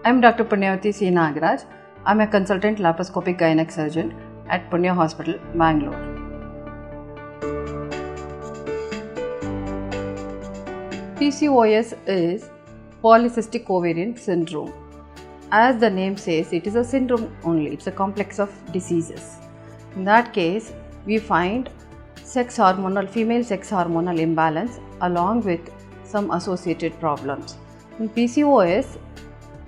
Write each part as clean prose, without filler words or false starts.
I am Dr. Punyavathi C. Nagaraj. I am a consultant laparoscopic gynec surgeon at Punya Hospital, Bangalore. PCOS is polycystic ovarian syndrome. As the name says, it is a syndrome only. It's a complex of diseases. In that case, we find female sex hormonal imbalance along with some associated problems. In PCOS,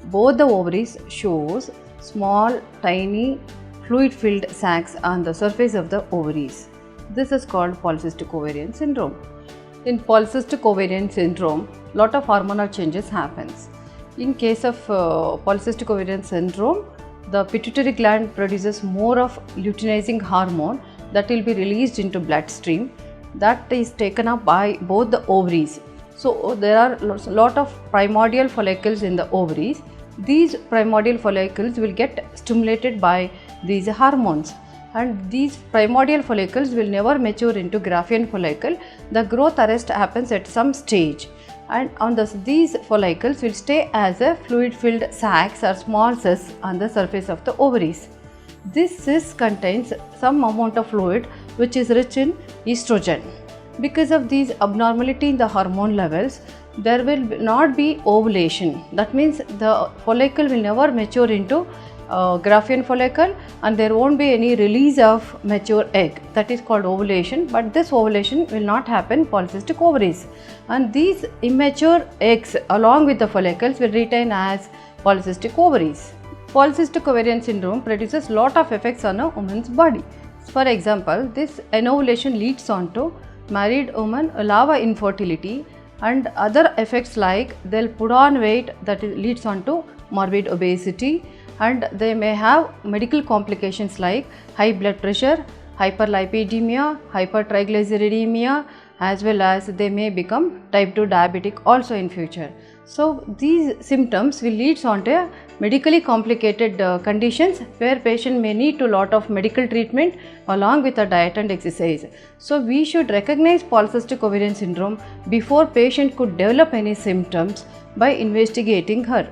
both the ovaries shows small, tiny, fluid-filled sacs on the surface of the ovaries. This is called polycystic ovarian syndrome. In polycystic ovarian syndrome, lot of hormonal changes happens. In case of polycystic ovarian syndrome, the pituitary gland produces more of luteinizing hormone that will be released into bloodstream. That is taken up by both the ovaries. So there are lot of primordial follicles in the ovaries. These primordial follicles will get stimulated by these hormones, and these primordial follicles will never mature into Graafian follicle. The growth arrest happens at some stage, and on these follicles will stay as a fluid filled sacs or small cysts on the surface of the ovaries. This cyst contains some amount of fluid which is rich in estrogen. Because of these abnormality in the hormone levels, there will not be ovulation. That means the follicle will never mature into Graafian follicle, and there won't be any release of mature egg. That is called ovulation, but this ovulation will not happen in polycystic ovaries, and these immature eggs along with the follicles will retain as polycystic ovaries. Polycystic ovarian syndrome produces lot of effects on a woman's body. For example, this anovulation leads on to married women will have infertility, and other effects like they'll put on weight, that leads on to morbid obesity, and they may have medical complications like high blood pressure, hyperlipidemia, hypertriglyceridemia, as well as they may become type 2 diabetic also in future. So these symptoms will lead on to medically complicated conditions where patient may need to lot of medical treatment along with a diet and exercise. So we should recognize polycystic ovarian syndrome before patient could develop any symptoms by investigating her.